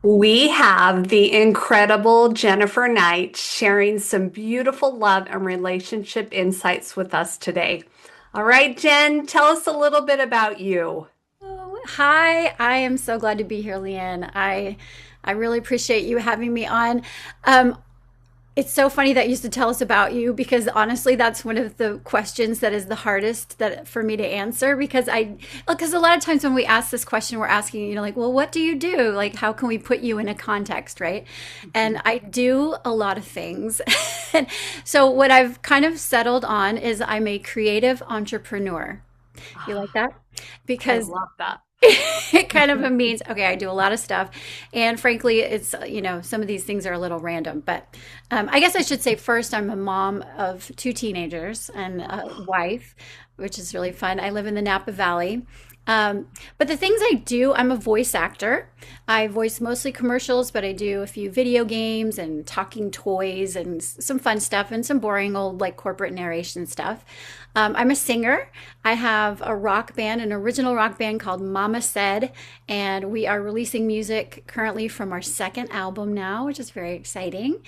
We have the incredible Jennifer Knight sharing some beautiful love and relationship insights with us today. All right, Jen, tell us a little bit about you. Oh, hi, I am so glad to be here, Leanne. I really appreciate you having me on. Um, it's so funny that you used to tell us about you because honestly, that's one of the questions that is the hardest that for me to answer because a lot of times when we ask this question, we're asking, like, well, what do you do? Like, how can we put you in a context, right? And I do a lot of things. And so what I've kind of settled on is I'm a creative entrepreneur. You like that? I Because love that. it kind of means, okay, I do a lot of stuff. And frankly, some of these things are a little random. But I guess I should say first, I'm a mom of two teenagers and a wife, which is really fun. I live in the Napa Valley. But the things I do, I'm a voice actor. I voice mostly commercials, but I do a few video games and talking toys and some fun stuff and some boring old like corporate narration stuff. I'm a singer. I have a rock band, an original rock band called Mama Said, and we are releasing music currently from our second album now, which is very exciting.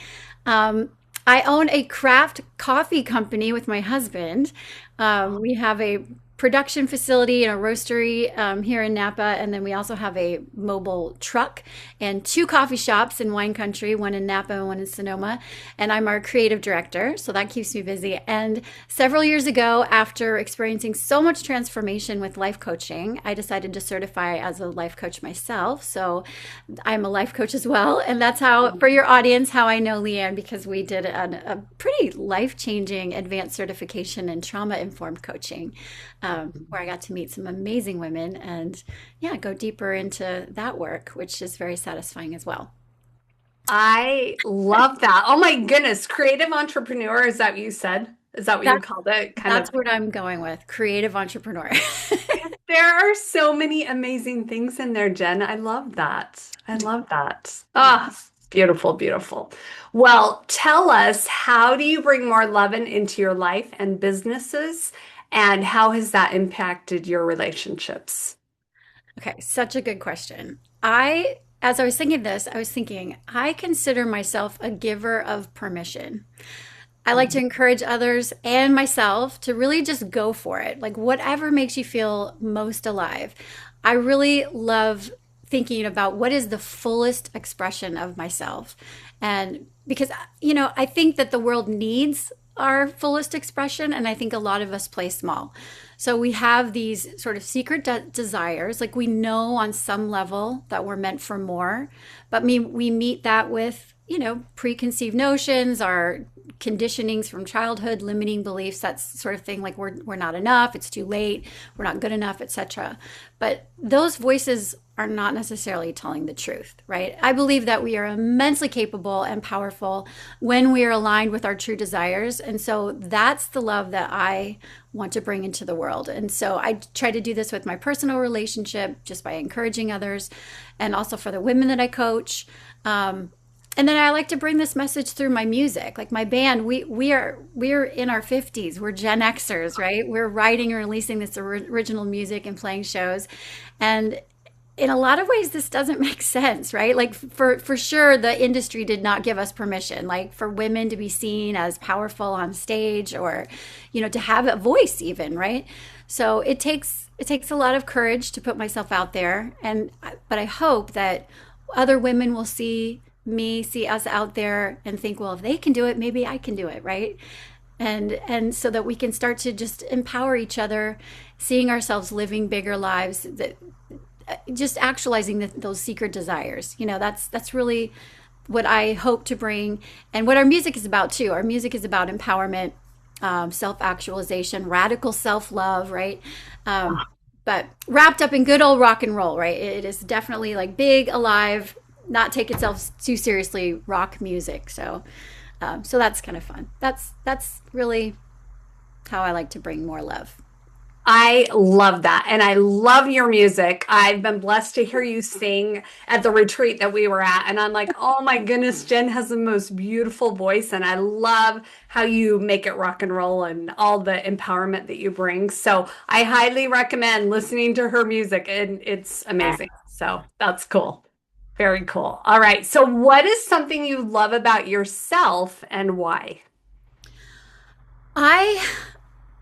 Um, I own a craft coffee company with my husband. We have a production facility and a roastery here in Napa, and then we also have a mobile truck and two coffee shops in wine country, one in Napa and one in Sonoma. And I'm our creative director, so that keeps me busy. And several years ago, after experiencing so much transformation with life coaching, I decided to certify as a life coach myself. So I'm a life coach as well. And that's how, for your audience, how I know Leanne, because we did a pretty life changing advanced certification in trauma informed coaching, where I got to meet some amazing women and, yeah, go deeper into that work, which is very satisfying as well. I love that. Oh my goodness. Creative entrepreneur, is that what you said? Is that what you That's called it? Kind of. that's what I'm going with, creative entrepreneur. There are so many amazing things in there, Jen. I love that. I love that. Ah, beautiful, beautiful. Well, tell us, how do you bring more loving into your life and businesses, and how has that impacted your relationships? Okay, such a good question. As I was thinking this, I was thinking, I consider myself a giver of permission. I like to encourage others and myself to really just go for it. Like whatever makes you feel most alive. I really love thinking about what is the fullest expression of myself. And because, I think that the world needs our fullest expression. And I think a lot of us play small. So we have these sort of secret desires. Like we know on some level that we're meant for more, but we meet that with, preconceived notions, our conditionings from childhood, limiting beliefs, that sort of thing, like we're not enough, it's too late, we're not good enough, etc. But those voices are not necessarily telling the truth, right? I believe that we are immensely capable and powerful when we are aligned with our true desires. And so that's the love that I want to bring into the world. And so I try to do this with my personal relationship just by encouraging others and also for the women that I coach. And then I like to bring this message through my music. Like my band, we're in our 50s. We're Gen Xers, right? We're writing and releasing this original music and playing shows. And in a lot of ways this doesn't make sense, right? Like for sure the industry did not give us permission like for women to be seen as powerful on stage or to have a voice even, right? So it takes a lot of courage to put myself out there, and but I hope that other women will see us out there and think, well, if they can do it, maybe I can do it, right? And so that we can start to just empower each other, seeing ourselves living bigger lives, that just actualizing those secret desires. That's really what I hope to bring, and what our music is about too. Our music is about empowerment, self-actualization, radical self-love, right? But wrapped up in good old rock and roll, right? It is definitely like big, alive, not take itself too seriously rock music. So that's kind of fun. That's really how I like to bring more love. I love that. And I love your music. I've been blessed to hear you sing at the retreat that we were at. And I'm like, oh my goodness, Jen has the most beautiful voice. And I love how you make it rock and roll and all the empowerment that you bring. So I highly recommend listening to her music, and it's amazing. So that's cool. Very cool. All right. So, what is something you love about yourself and why? I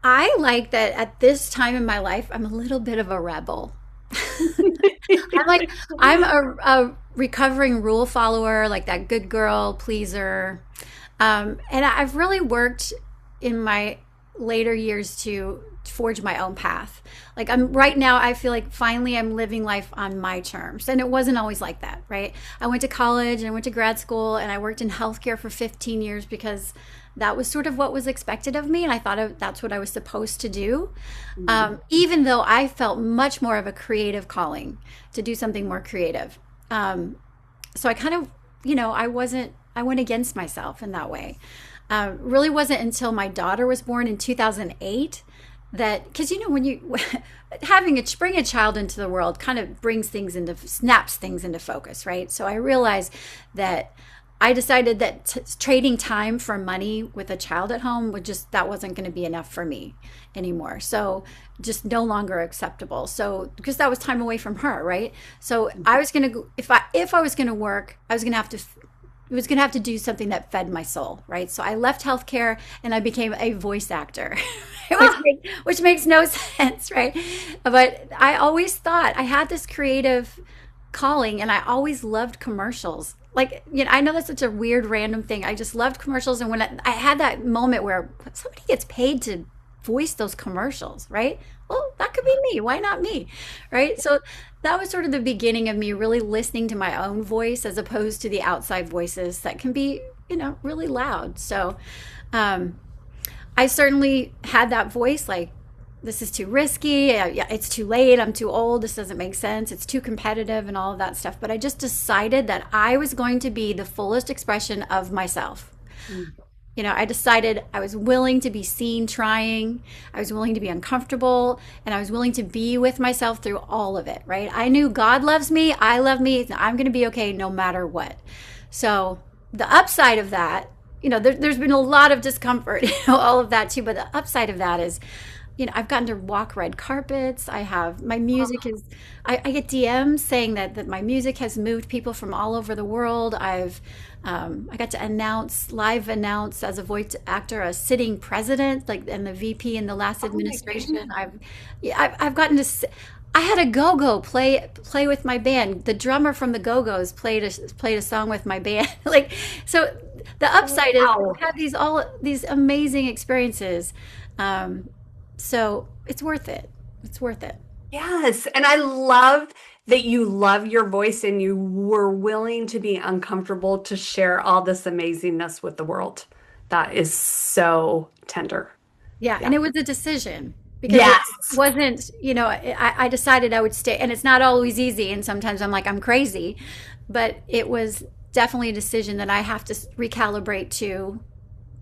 I like that at this time in my life, I'm a little bit of a rebel. I'm like, I'm a recovering rule follower, like that good girl pleaser. And I've really worked in my later years to forge my own path. Like I'm right now, I feel like finally I'm living life on my terms. And it wasn't always like that, right? I went to college and I went to grad school and I worked in healthcare for 15 years because that was sort of what was expected of me. And I thought that's what I was supposed to do. Mm. Even though I felt much more of a creative calling to do something more creative. So I kind of, I went against myself in that way. Really wasn't until my daughter was born in 2008 that, because when you bring a child into the world kind of snaps things into focus, right? So I realized that I decided that trading time for money with a child at home that wasn't going to be enough for me anymore. So just no longer acceptable. So because that was time away from her, right? So I was going to, if I was going to work, I was going to have to it was going to have to do something that fed my soul, right? So I left healthcare and I became a voice actor, which makes no sense, right? But I always thought I had this creative calling and I always loved commercials. Like, I know that's such a weird, random thing. I just loved commercials. And when I had that moment where somebody gets paid to voice those commercials, right? Well, that could be me. Why not me? Right. So that was sort of the beginning of me really listening to my own voice as opposed to the outside voices that can be, really loud. So um, I certainly had that voice like, this is too risky. Yeah, it's too late. I'm too old. This doesn't make sense. It's too competitive and all of that stuff. But I just decided that I was going to be the fullest expression of myself. Mm. I decided I was willing to be seen trying. I was willing to be uncomfortable and I was willing to be with myself through all of it, right? I knew God loves me. I love me. I'm going to be okay no matter what. So the upside of that, there's been a lot of discomfort, all of that too. But the upside of that is, I've gotten to walk red carpets. I have my music is. I get DMs saying that my music has moved people from all over the world. I got to live announce as a voice actor a sitting president, like and the VP in the last Oh my administration. goodness. I've gotten to. I had a go-go play with my band. The drummer from the Go-Go's played a song with my band. Like so, the upside is Wow. I've had all these amazing experiences. Um, so it's worth it. It's worth it. Yes. And I love that you love your voice and you were willing to be uncomfortable to share all this amazingness with the world. That is so tender. Yeah, Yeah. and it was a decision because it Yes. wasn't, I decided I would stay, and it's not always easy, and sometimes I'm like, I'm crazy, but it was definitely a decision that I have to recalibrate to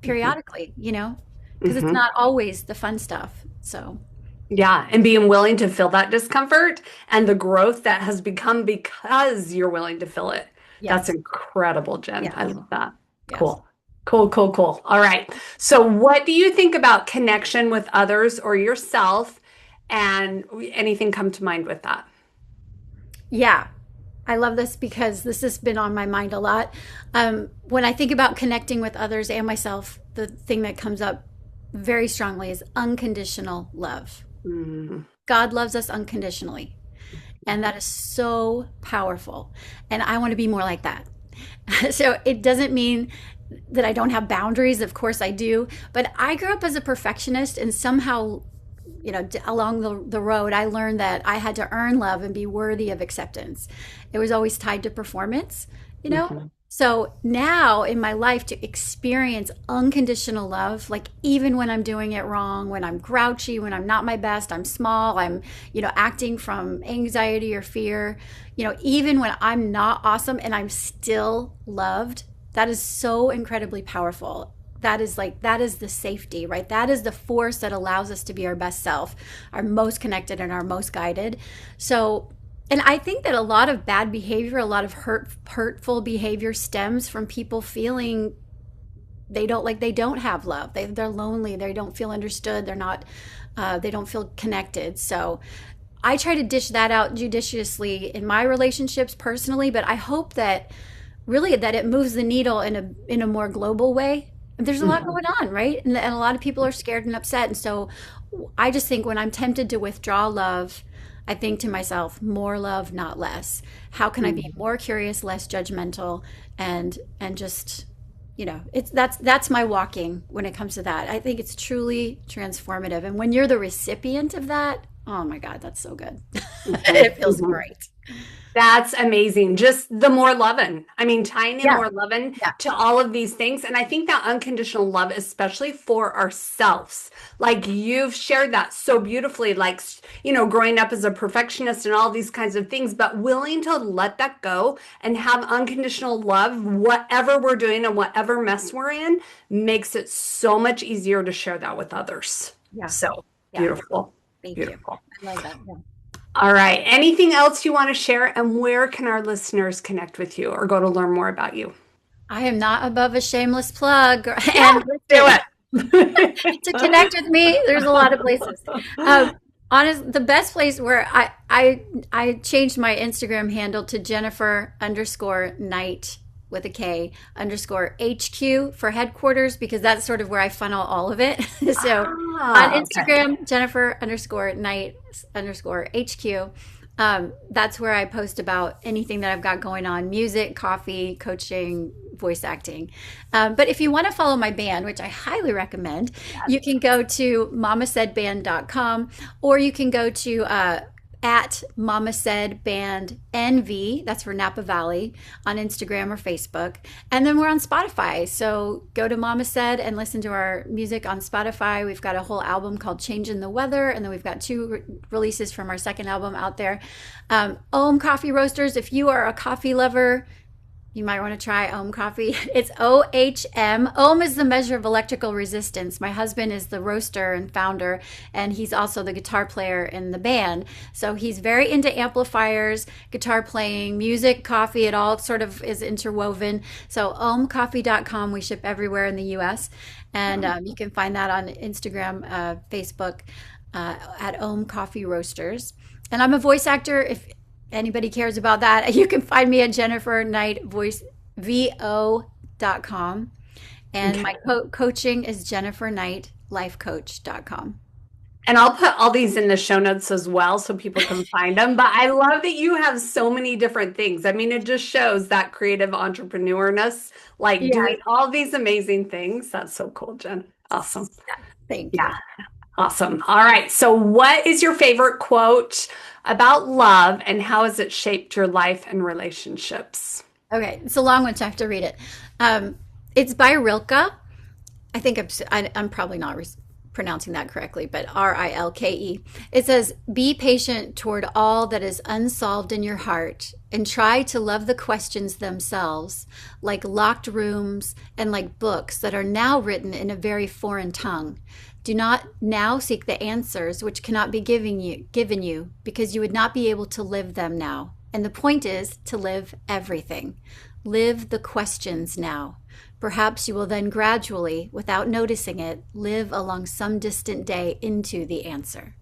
Mhm. periodically, because it's Mhm. not always the fun stuff. So, Yeah. And being willing to feel that discomfort and the growth that has become because you're willing to feel it. That's yes, incredible, Jen. I yes, love that. yes. Cool. Cool, cool, cool. All right. So, what do you think about connection with others or yourself? And anything come to mind with that? Yeah, I love this because this has been on my mind a lot. When I think about connecting with others and myself, the thing that comes up very strongly is unconditional love. Mm. God loves us unconditionally. And that is so powerful. And I want to be more like that. So it doesn't mean that I don't have boundaries. Of course I do. But I grew up as a perfectionist and somehow, along the road, I learned that I had to earn love and be worthy of acceptance. It was always tied to performance, you know? Mhm. So now in my life to experience unconditional love, like even when I'm doing it wrong, when I'm grouchy, when I'm not my best, I'm small, I'm, acting from anxiety or fear, even when I'm not awesome and I'm still loved, that is so incredibly powerful. That is the safety, right? That is the force that allows us to be our best self, our most connected and our most guided. So, and I think that a lot of bad behavior, a lot of hurtful behavior stems from people feeling they don't have love. They're lonely. They don't feel understood. They don't feel connected. So I try to dish that out judiciously in my relationships personally, but I hope that really that it moves the needle in a more global way. There's a lot Mhm. going on, right? And a lot of people are scared and upset. And so I just think when I'm tempted to withdraw love, I think to myself, more love, not less. How can I be Mhm. more curious, less judgmental, and just, it's that's my walking when it comes to that. I think it's truly transformative. And when you're the recipient of that, oh my God, that's so good. Mhm. It feels Mhm. great. That's amazing. Just the more loving. I mean, tying in Yeah. more loving Yeah. to all of these things. And I think that unconditional love, especially for ourselves, like you've shared that so beautifully, like, growing up as a perfectionist and all these kinds of things, but willing to let that go and have unconditional love, whatever we're doing and whatever mess we're in, makes it so much easier to share that with others. Yeah. So Yeah. beautiful. Thank you. Beautiful. I love that. Yeah. All right. Anything else you want to share? And where can our listeners connect with you or go to learn more about you? I am not above a shameless plug. Yeah, And do listen, it. to connect with me, there's a lot of places. Honest, the best place where I changed my Instagram handle to Jennifer underscore Knight with a K underscore HQ for headquarters because that's sort of where I funnel all of it. So on Okay. Instagram, Jennifer underscore Knight underscore HQ. That's where I post about anything that I've got going on: music, coffee, coaching, voice acting. But if you want to follow my band, which I highly recommend, you can go to mamasaidband.com or you can go to at Mama Said Band NV, that's for Napa Valley, on Instagram or Facebook. And then we're on Spotify. So go to Mama Said and listen to our music on Spotify. We've got a whole album called Change in the Weather. And then we've got two releases from our second album out there. Ohm Coffee Roasters, if you are a coffee lover, you might want to try Ohm Coffee. It's OHM. Ohm is the measure of electrical resistance. My husband is the roaster and founder, and he's also the guitar player in the band. So he's very into amplifiers, guitar playing, music, coffee. It all sort of is interwoven. So ohmcoffee.com. We ship everywhere in the U.S. And you can find that on Instagram, Facebook, at Ohm Coffee Roasters. And I'm a voice actor. If anybody cares about that, you can find me at Jennifer Knight Voice VO.com. And my Okay. coaching is Jennifer Knight lifecoach.com. And I'll put all these in the show notes as well so people can find them. But I love that you have so many different things. I mean, it just shows that creative entrepreneurness, like Yeah, doing all these amazing things. That's so cool, Jen. Awesome. thank Yeah. you. Awesome. All right. So, what is your favorite quote about love and how has it shaped your life and relationships? Okay, it's a long one, so I have to read it. Um, it's by Rilke. I think I'm probably not pronouncing that correctly, but Rilke. It says, "Be patient toward all that is unsolved in your heart, and try to love the questions themselves, like locked rooms and like books that are now written in a very foreign tongue. Do not now seek the answers which cannot be given you, because you would not be able to live them now. And the point is to live everything. Live the questions now. Perhaps you will then gradually, without noticing it, live along some distant day into the answer."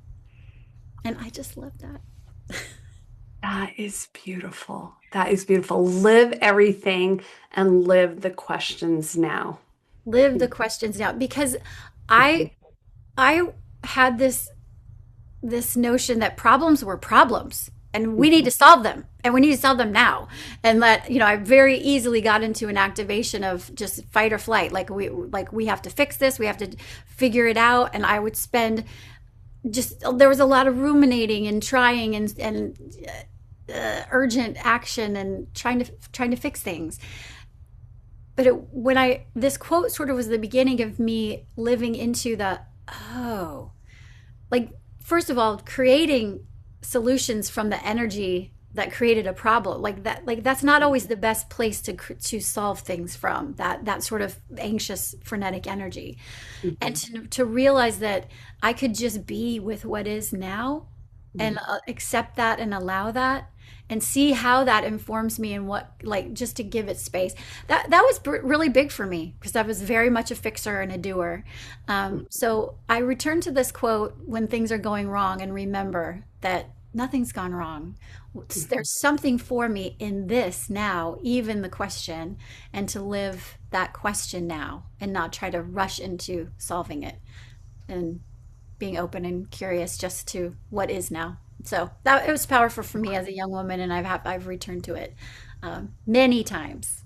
And I just love that. That is beautiful. That is beautiful. Live everything and live the questions now. Live the questions now, because I I had this notion that problems were problems and we need to solve them and we need to solve them now. And that, I very easily got into an activation of just fight or flight. Like we have to fix this, we have to figure it out. And I would spend just, there was a lot of ruminating and trying and urgent action and trying to fix things. But this quote sort of was the beginning of me living into oh, like, first of all, creating solutions from the energy that created a problem, like that's not always the best place to solve things from, that sort of anxious frenetic energy. And Mhm. to realize that I could just be with what is now and accept that and allow that and see how that informs me and what, like, just to give it space. That was really big for me because I was very much a fixer and a doer. So I return to this quote when things are going wrong and remember that nothing's gone wrong. There's something for me in this now, even the question, and to live that question now and not try to rush into solving it and being open and curious just to what is now. So that it was powerful for me as a young woman, and I've returned to it many times.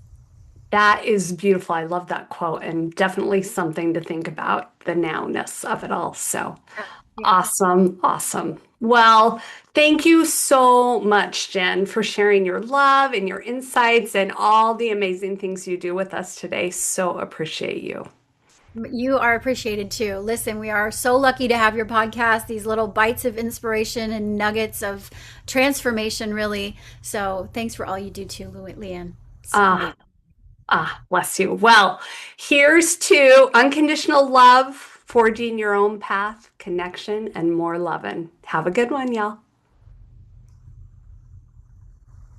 That is beautiful. I love that quote and definitely something to think about the nowness of it all. So Yeah. awesome. Awesome. Well, thank you so much, Jen, for sharing your love and your insights and all the amazing things you do with us today. So appreciate you. You are appreciated too. Listen, we are so lucky to have your podcast, these little bites of inspiration and nuggets of transformation, really. So thanks for all you do too, Leanne. It's Ah, amazing. bless you. Well, here's to unconditional love, forging your own path, connection, and more loving. Have a good one, y'all.